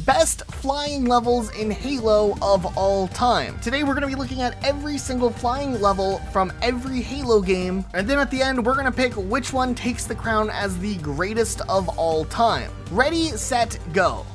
best flying levels in Halo of all time. Today we're going to be looking at every single flying level from every Halo game, and then at the end we're going to pick which one takes the crown as the greatest of all time. Ready, set, go.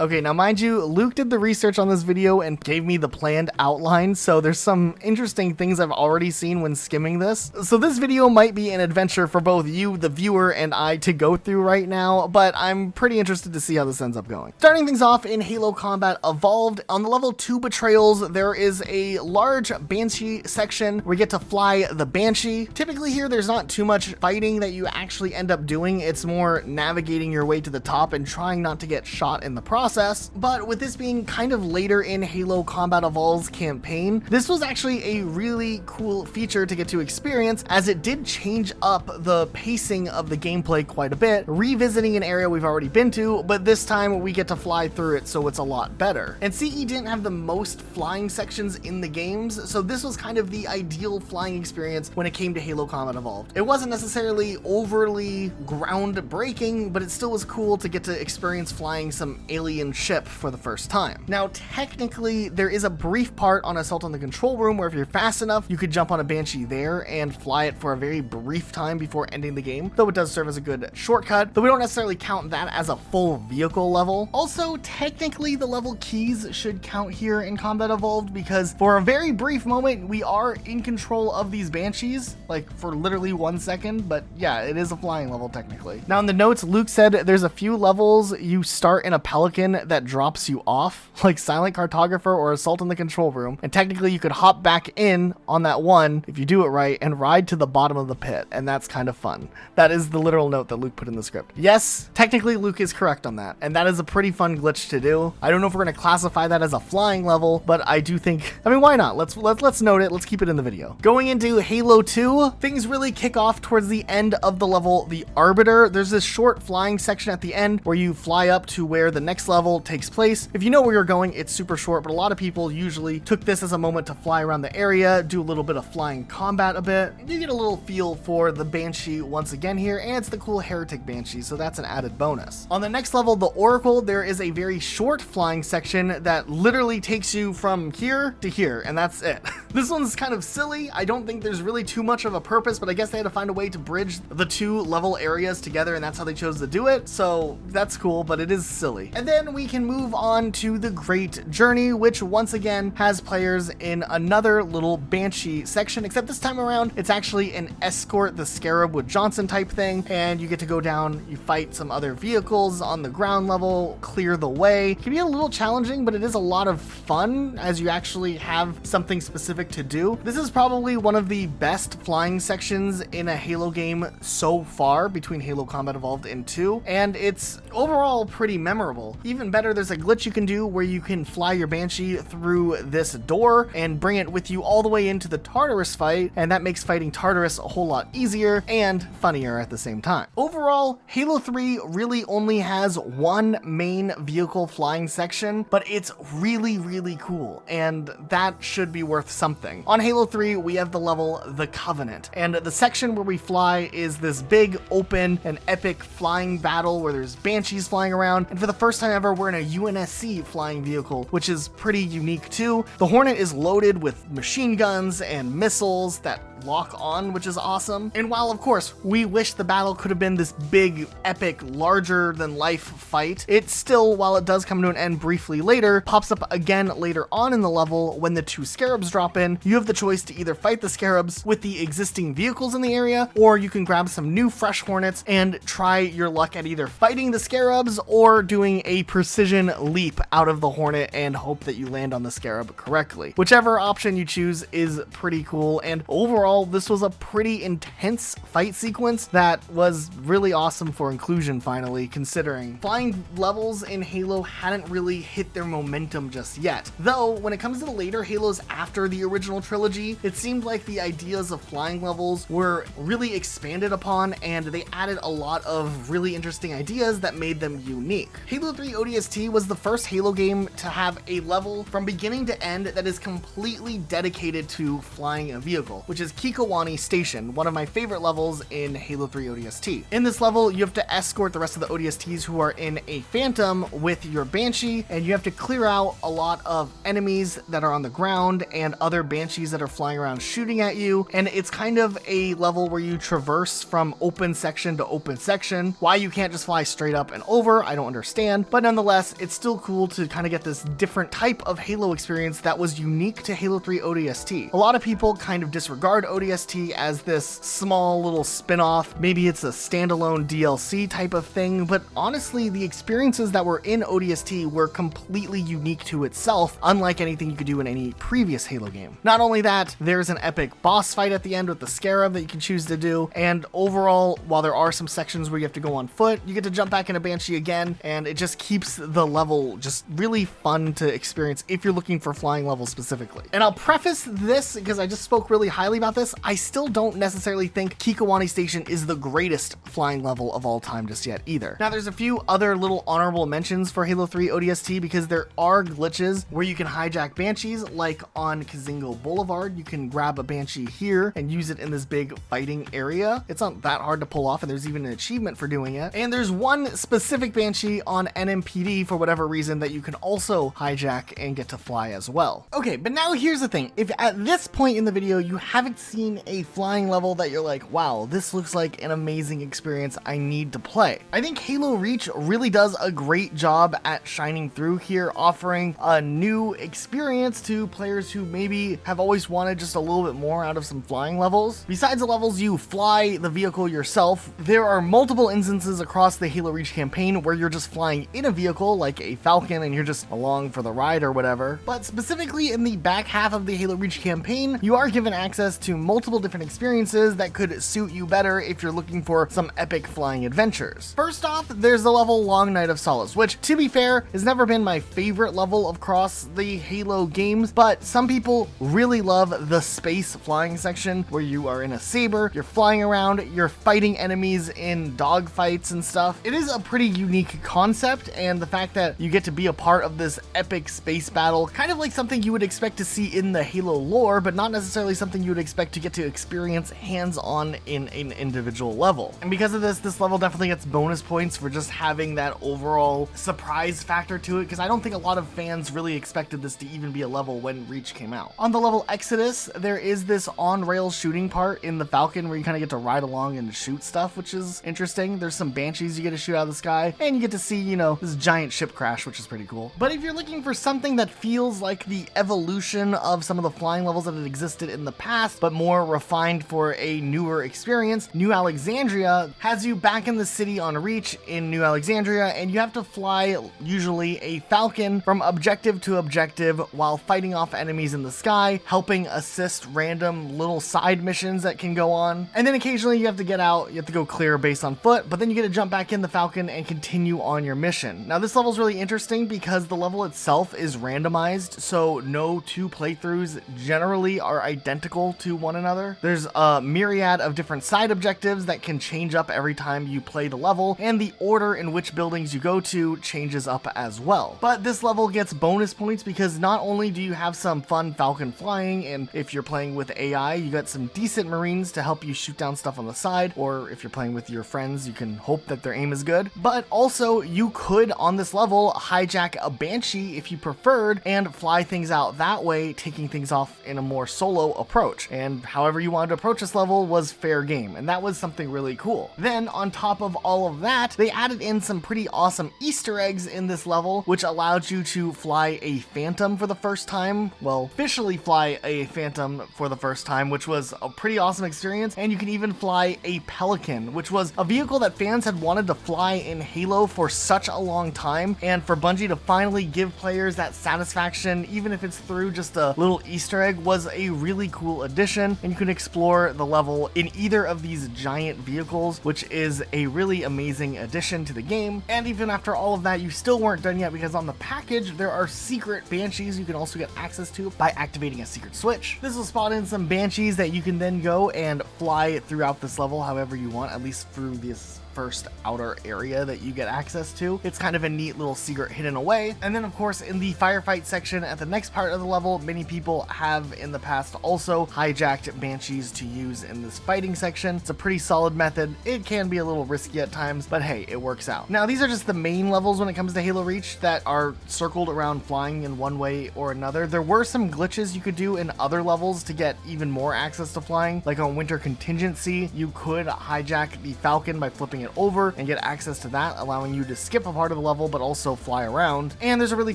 Okay, now mind you, Luke did the research on this video and gave me the planned outline, so there's some interesting things I've already seen when skimming this. So this video might be an adventure for both you, the viewer, and I to go through right now, but I'm pretty interested to see how this ends up going. Starting things off in Halo Combat Evolved, on the level 2 Betrayals, there is a large Banshee section where you get to fly the Banshee. Typically here, there's not too much fighting that you actually end up doing. It's more navigating your way to the top and trying not to get shot in the process. But with this being kind of later in Halo Combat Evolved's campaign, this was actually a really cool feature to get to experience, as it did change up the pacing of the gameplay quite a bit, revisiting an area we've already been to, but this time we get to fly through it, so it's a lot better. And CE didn't have the most flying sections in the games, so this was kind of the ideal flying experience when it came to Halo Combat Evolved. It wasn't necessarily overly groundbreaking, but it still was cool to get to experience flying some alien ship for the first time. Now, technically, there is a brief part on Assault on the Control Room where if you're fast enough, you could jump on a Banshee there and fly it for a very brief time before ending the game, though it does serve as a good shortcut, but we don't necessarily count that as a full vehicle level. Also, technically, the level keys should count here in Combat Evolved, because for a very brief moment, we are in control of these Banshees, like for literally 1 second, but yeah, it is a flying level technically. Now, in the notes, Luke said there's a few levels you start in a Pelican that drops you off, like Silent Cartographer or Assault on the Control Room, and technically you could hop back in on that one if you do it right and ride to the bottom of the pit, and that's kind of fun. That is the literal note that Luke put in the script. Yes, technically Luke is correct on that, and that is a pretty fun glitch to do. I don't know if we're going to classify that as a flying level, but I do think, I mean, why not? Let's note it. Let's keep it in the video. Going into Halo 2, things really kick off towards the end of the level, the Arbiter. There's this short flying section at the end where you fly up to where the next level takes place. If you know where you're going, it's super short, but a lot of people usually took this as a moment to fly around the area, do a little bit of flying combat a bit. You get a little feel for the Banshee once again here, and it's the cool Heretic Banshee, so that's an added bonus. On the next level, the Oracle, there is a very short flying section that literally takes you from here to here, and that's it. This one's kind of silly. I don't think there's really too much of a purpose, but I guess they had to find a way to bridge the two level areas together, and that's how they chose to do it, so that's cool, but it is silly. And then we can move on to the Great Journey, which once again has players in another little Banshee section, except this time around it's actually an escort the Scarab with Johnson type thing, and you get to go down, you fight some other vehicles on the ground level, clear the way. It can be a little challenging, but it is a lot of fun as you actually have something specific to do. This is probably one of the best flying sections in a Halo game so far between Halo Combat Evolved and 2, and it's overall pretty memorable. Even better, there's a glitch you can do where you can fly your Banshee through this door and bring it with you all the way into the Tartarus fight, and that makes fighting Tartarus a whole lot easier and funnier at the same time. Overall, Halo 3 really only has one main vehicle flying section, but it's really, really cool, and that should be worth something. On Halo 3, we have the level The Covenant, and the section where we fly is this big, open, and epic flying battle where there's Banshees flying around, and for the first time ever, we're in a UNSC flying vehicle, which is pretty unique too. The Hornet is loaded with machine guns and missiles that lock on, which is awesome. And while of course we wish the battle could have been this big, epic, larger than life fight, it still, while it does come to an end briefly later, pops up again later on in the level when the two Scarabs drop in. You have the choice to either fight the Scarabs with the existing vehicles in the area, or you can grab some new fresh Hornets and try your luck at either fighting the Scarabs or doing a precision leap out of the Hornet and hope that you land on the Scarab correctly. Whichever option you choose is pretty cool, and overall this was a pretty intense fight sequence that was really awesome for inclusion finally, considering flying levels in Halo hadn't really hit their momentum just yet. Though when it comes to the later Halos after the original trilogy, it seemed like the ideas of flying levels were really expanded upon, and they added a lot of really interesting ideas that made them unique. Halo 3 ODST was the first Halo game to have a level from beginning to end that is completely dedicated to flying a vehicle, which is Kikowani Station, one of my favorite levels in Halo 3 ODST. In this level, you have to escort the rest of the ODSTs who are in a Phantom with your Banshee, and you have to clear out a lot of enemies that are on the ground and other Banshees that are flying around shooting at you, and it's kind of a level where you traverse from open section to open section. Why you can't just fly straight up and over, I don't understand, but nonetheless, it's still cool to kind of get this different type of Halo experience that was unique to Halo 3 ODST. A lot of people kind of disregard ODST as this small little spin-off, maybe it's a standalone DLC type of thing, but honestly, the experiences that were in ODST were completely unique to itself, unlike anything you could do in any previous Halo game. Not only that, there's an epic boss fight at the end with the Scarab that you can choose to do, and overall, while there are some sections where you have to go on foot, you get to jump back in a Banshee again, and it just keeps the level just really fun to experience if you're looking for flying levels specifically. And I'll preface this, because I just spoke really highly about this, I still don't necessarily think Kikowani Station is the greatest flying level of all time just yet either. Now there's a few other little honorable mentions for Halo 3 ODST because there are glitches where you can hijack Banshees, like on Kazingo Boulevard. You can grab a Banshee here and use it in this big fighting area. It's not that hard to pull off, and there's even an achievement for doing it. And there's one specific Banshee on NMPD for whatever reason that you can also hijack and get to fly as well. Okay, but now here's the thing. If at this point in the video you haven't seen a flying level that you're like, wow, this looks like an amazing experience, I need to play, I think Halo Reach really does a great job at shining through here, offering a new experience to players who maybe have always wanted just a little bit more out of some flying levels. Besides the levels you fly the vehicle yourself, there are multiple instances across the Halo Reach campaign where you're just flying in a vehicle like a Falcon and you're just along for the ride or whatever. But specifically in the back half of the Halo Reach campaign, you are given access to multiple different experiences that could suit you better if you're looking for some epic flying adventures. First off, there's the level Long Night of Solace, which, to be fair, has never been my favorite level across the Halo games, but some people really love the space flying section where you are in a saber, you're flying around, you're fighting enemies in dogfights and stuff. It is a pretty unique concept, and the fact that you get to be a part of this epic space battle, kind of like something you would expect to see in the Halo lore, but not necessarily something you would expect to get to experience hands-on in an individual level. And because of this, this level definitely gets bonus points for just having that overall surprise factor to it, because I don't think a lot of fans really expected this to even be a level when Reach came out. On the level Exodus, there is this on-rails shooting part in the Falcon where you kind of get to ride along and shoot stuff, which is interesting. There's some Banshees you get to shoot out of the sky, and you get to see, you know, this giant ship crash, which is pretty cool. But if you're looking for something that feels like the evolution of some of the flying levels that had existed in the past, but more refined for a newer experience, New Alexandria has you back in the city on Reach in New Alexandria, and you have to fly usually a Falcon from objective to objective while fighting off enemies in the sky, helping assist random little side missions that can go on. And then occasionally you have to get out, you have to go clear a base on foot, but then you get to jump back in the Falcon and continue on your mission. Now this level is really interesting because the level itself is randomized, so no two playthroughs generally are identical to one another. There's a myriad of different side objectives that can change up every time you play the level, and the order in which buildings you go to changes up as well. But this level gets bonus points because not only do you have some fun Falcon flying, and if you're playing with AI, you got some decent Marines to help you shoot down stuff on the side, or if you're playing with your friends, you can hope that their aim is good. But also, you could, on this level, hijack a Banshee if you preferred, and fly things out that way, taking things off in a more solo approach. And however you wanted to approach this level was fair game, and that was something really cool. Then, on top of all of that, they added in some pretty awesome Easter eggs in this level, which allowed you to fly a Phantom for the first time. Well, officially fly a Phantom for the first time, which was a pretty awesome experience. And you can even fly a Pelican, which was a vehicle that fans had wanted to fly in Halo for such a long time. And for Bungie to finally give players that satisfaction, even if it's through just a little Easter egg, was a really cool addition. And you can explore the level in either of these giant vehicles, which is a really amazing addition to the game. And even after all of that, you still weren't done yet, because on the package, there are secret Banshees you can also get access to by activating a secret switch. This will spawn in some Banshees that you can then go and fly throughout this level however you want, at least through this first outer area that you get access to. It's kind of a neat little secret hidden away. And then of course in the firefight section at the next part of the level, many people have in the past also hijacked banshees to use in this fighting section. It's a pretty solid method. It can be a little risky at times, but hey, it works out. Now these are just the main levels when it comes to Halo Reach that are circled around flying in one way or another. There were some glitches you could do in other levels to get even more access to flying. Like on Winter Contingency, you could hijack the Falcon by flipping it over and get access to that, allowing you to skip a part of the level but also fly around. And there's a really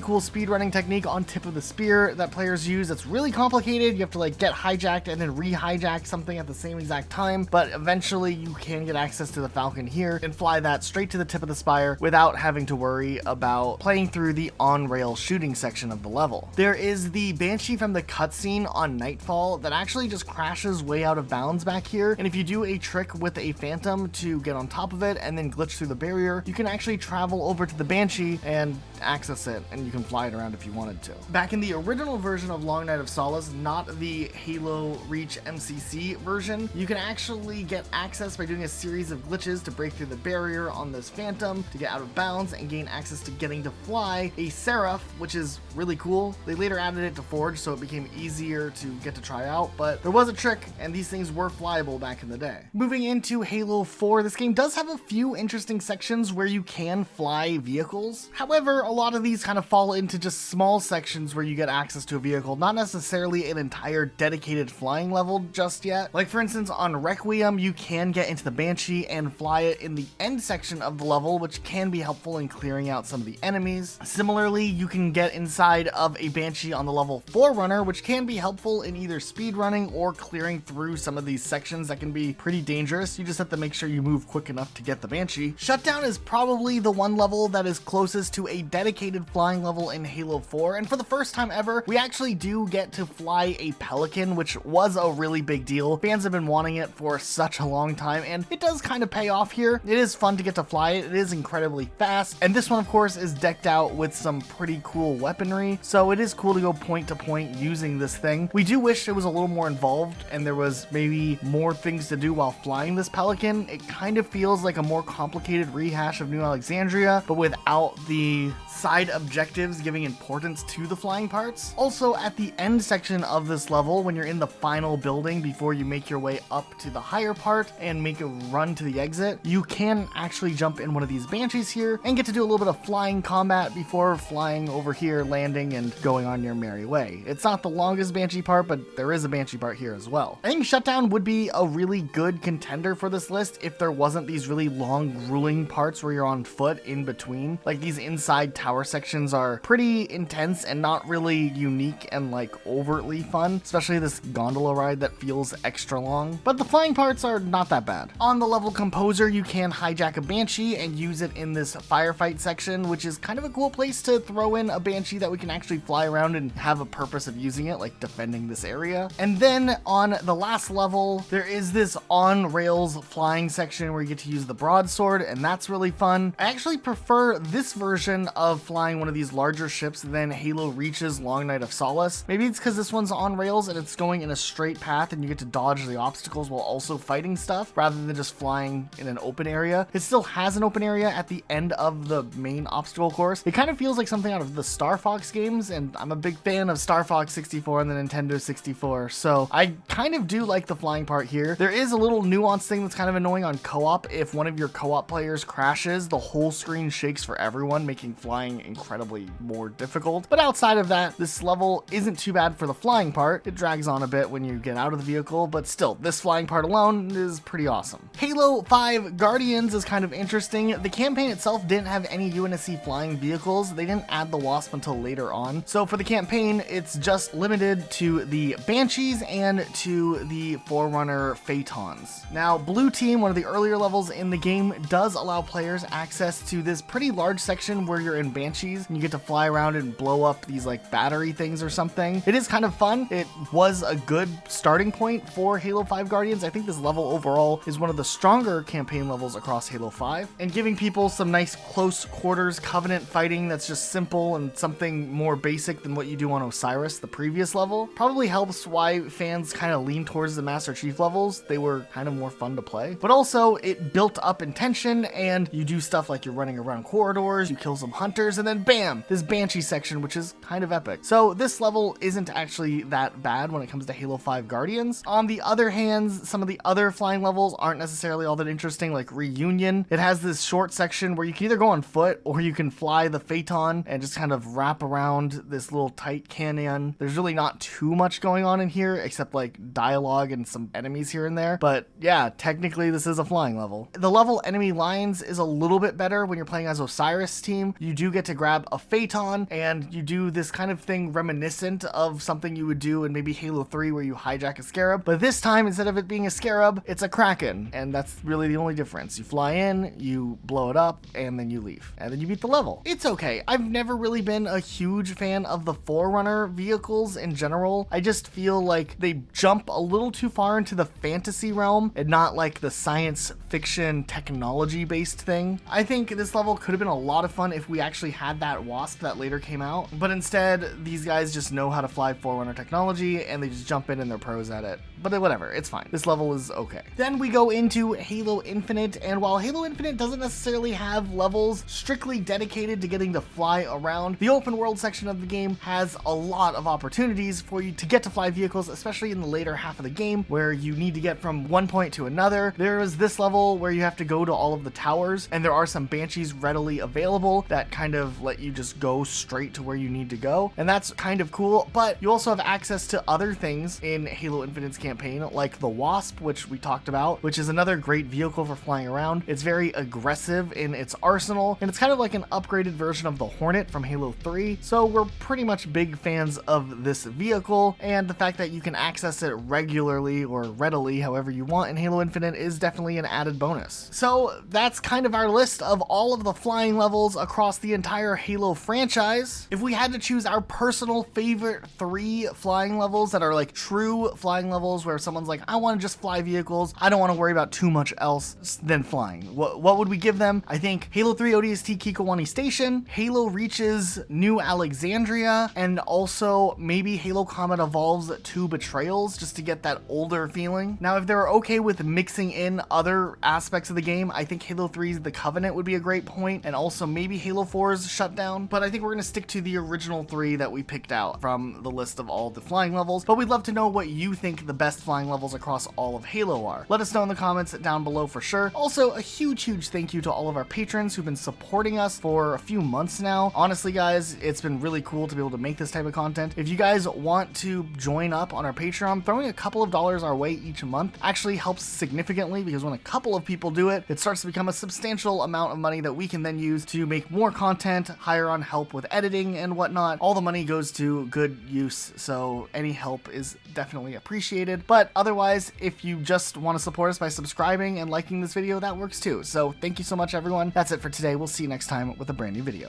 cool speedrunning technique on Tip of the Spear that players use. It's really complicated. You have to like get hijacked and then re-hijack something at the same exact time, but eventually you can get access to the Falcon here and fly that straight to the tip of the spire without having to worry about playing through the on-rail shooting section of the level. There is the Banshee from the cutscene on Nightfall that actually just crashes way out of bounds back here, and if you do a trick with a Phantom to get on top of it and then glitch through the barrier, you can actually travel over to the Banshee and access it, and you can fly it around if you wanted to. Back in the original version of Long Night of Solace, not the Halo Reach MCC version, you can actually get access by doing a series of glitches to break through the barrier on this Phantom to get out of bounds and gain access to getting to fly a Seraph, which is really cool. They later added it to Forge so it became easier to get to try out, but there was a trick and these things were flyable back in the day. Moving into Halo 4, this game does have a few interesting sections where you can fly vehicles. However, a lot of these kind of fall into just small sections where you get access to a vehicle, not necessarily an entire dedicated flying level just yet. Like for instance, on Requiem, you can get into the Banshee and fly it in the end section of the level, which can be helpful in clearing out some of the enemies. Similarly, you can get inside of a Banshee on the level Forerunner, which can be helpful in either speedrunning or clearing through some of these sections that can be pretty dangerous. You just have to make sure you move quick enough to get the Banshee. Shutdown is probably the one level that is closest to a dedicated flying level in Halo 4, and for the first time ever, we actually do get to fly a Pelican, which was a really big deal. Fans have been wanting it for such a long time, and it does kind of pay off here. It is fun to get to fly it. It is incredibly fast, and this one of course is decked out with some pretty cool weaponry, so it is cool to go point to point using this thing. We do wish it was a little more involved and there was maybe more things to do while flying this Pelican. It kind of feels like a more complicated rehash of New Alexandria, but without the side objectives giving importance to the flying parts. Also, at the end section of this level, when you're in the final building before you make your way up to the higher part and make a run to the exit, you can actually jump in one of these Banshees here and get to do a little bit of flying combat before flying over here, landing, and going on your merry way. It's not the longest Banshee part, but there is a Banshee part here as well. I think Shutdown would be a really good contender for this list if there wasn't these really long, grueling parts where you're on foot in between. Like, these inside tower sections are pretty intense and not really unique and like overtly fun, especially this gondola ride that feels extra long, but the flying parts are not that bad. On the level Composer, you can hijack a Banshee and use it in this firefight section, which is kind of a cool place to throw in a Banshee that we can actually fly around and have a purpose of using it, like defending this area. And then on the last level, there is this on-rails flying section where you get to use the broadsword, and that's really fun. I actually prefer this version of flying one of these larger ships than Halo Reach's Long Night of Solace. Maybe it's because this one's on rails and it's going in a straight path and you get to dodge the obstacles while also fighting stuff rather than just flying in an open area. It still has an open area at the end of the main obstacle course. It kind of feels like something out of the Star Fox games, and I'm a big fan of Star Fox 64 and the Nintendo 64, so I kind of do like the flying part here. There is a little nuanced thing that's kind of annoying on co-op. If one of your co-op players crashes, the whole screen shakes for everyone, making flying incredibly more difficult. But outside of that, this level isn't too bad for the flying part. It drags on a bit when you get out of the vehicle, but still, this flying part alone is pretty awesome. Halo 5 Guardians is kind of interesting. The campaign itself didn't have any UNSC flying vehicles. They didn't add the Wasp until later on. So for the campaign, it's just limited to the Banshees and to the Forerunner Phaetons. Now, Blue Team, one of the earlier levels in the game, does allow players access to this pretty large section where you're in Banshees and you get to fly around and blow up these like battery things or something. It is kind of fun. It was a good starting point for Halo 5 Guardians. I think this level overall is one of the stronger campaign levels across Halo 5, and giving people some nice close quarters Covenant fighting that's just simple and something more basic than what you do on Osiris, the previous level, probably helps why fans kind of lean towards the Master Chief levels. They were kind of more fun to play, but also it built built up in tension, and you do stuff like you're running around corridors, you kill some hunters, and then bam, this Banshee section, which is kind of epic. So this level isn't actually that bad when it comes to Halo 5 Guardians. On the other hand, some of the other flying levels aren't necessarily all that interesting, like Reunion. It has this short section where you can either go on foot or you can fly the Phaeton and just kind of wrap around this little tight canyon. There's really not too much going on in here except like dialogue and some enemies here and there. But yeah, technically this is a flying level. The level enemy lines is a little bit better when you're playing as Osiris' team. You do get to grab a Phaeton and you do this kind of thing reminiscent of something you would do in maybe Halo 3 where you hijack a Scarab. But this time, instead of it being a Scarab, it's a Kraken. And that's really the only difference. You fly in, you blow it up, and then you leave. And then you beat the level. It's okay. I've never really been a huge fan of the Forerunner vehicles in general. I just feel like they jump a little too far into the fantasy realm and not like the science fiction technology based thing. I think this level could have been a lot of fun if we actually had that Wasp that later came out, but instead these guys just know how to fly Forerunner technology and they just jump in and they're pros at it. But whatever, it's fine. This level is okay. Then we go into Halo Infinite, and while Halo Infinite doesn't necessarily have levels strictly dedicated to getting to fly around, the open world section of the game has a lot of opportunities for you to get to fly vehicles, especially in the later half of the game where you need to get from one point to another. There is this level where you have to go to all of the towers, and there are some Banshees readily available that kind of let you just go straight to where you need to go, and that's kind of cool. But you also have access to other things in Halo Infinite's campaign, like the Wasp, which we talked about, which is another great vehicle for flying around. It's very aggressive in its arsenal, and it's kind of like an upgraded version of the Hornet from Halo 3, so we're pretty much big fans of this vehicle, and the fact that you can access it regularly or readily, however you want, in Halo Infinite is definitely an added bonus. So that's kind of our list of all of the flying levels across the entire Halo franchise. If we had to choose our personal favorite 3 flying levels that are like true flying levels where someone's like, I want to just fly vehicles, I don't want to worry about too much else than flying, what would we give them? I think Halo 3 ODST Kikowani Station, Halo Reach's New Alexandria, and also maybe Halo Combat Evolve's 2 Betrayals, just to get that older feeling. Now, if they're okay with mixing in other aspects of the game, I think Halo 3's The Covenant would be a great point, and also maybe Halo 4's Shutdown, but I think we're going to stick to the original 3 that we picked out from the list of all the flying levels. But we'd love to know what you think the best flying levels across all of Halo are. Let us know in the comments down below for sure. Also, a huge thank you to all of our patrons who've been supporting us for a few months now. Honestly, guys, it's been really cool to be able to make this type of content. If you guys want to join up on our Patreon, throwing a couple of dollars our way each month actually helps significantly, because when a couple of people do it, it starts to become a substantial amount of money that we can then use to make more content, hire on help with editing and whatnot. All the money goes to good use, so any help is definitely appreciated. But otherwise, if you just want to support us by subscribing and liking this video, that works too. So thank you so much, everyone. That's it for today. We'll see you next time with a brand new video.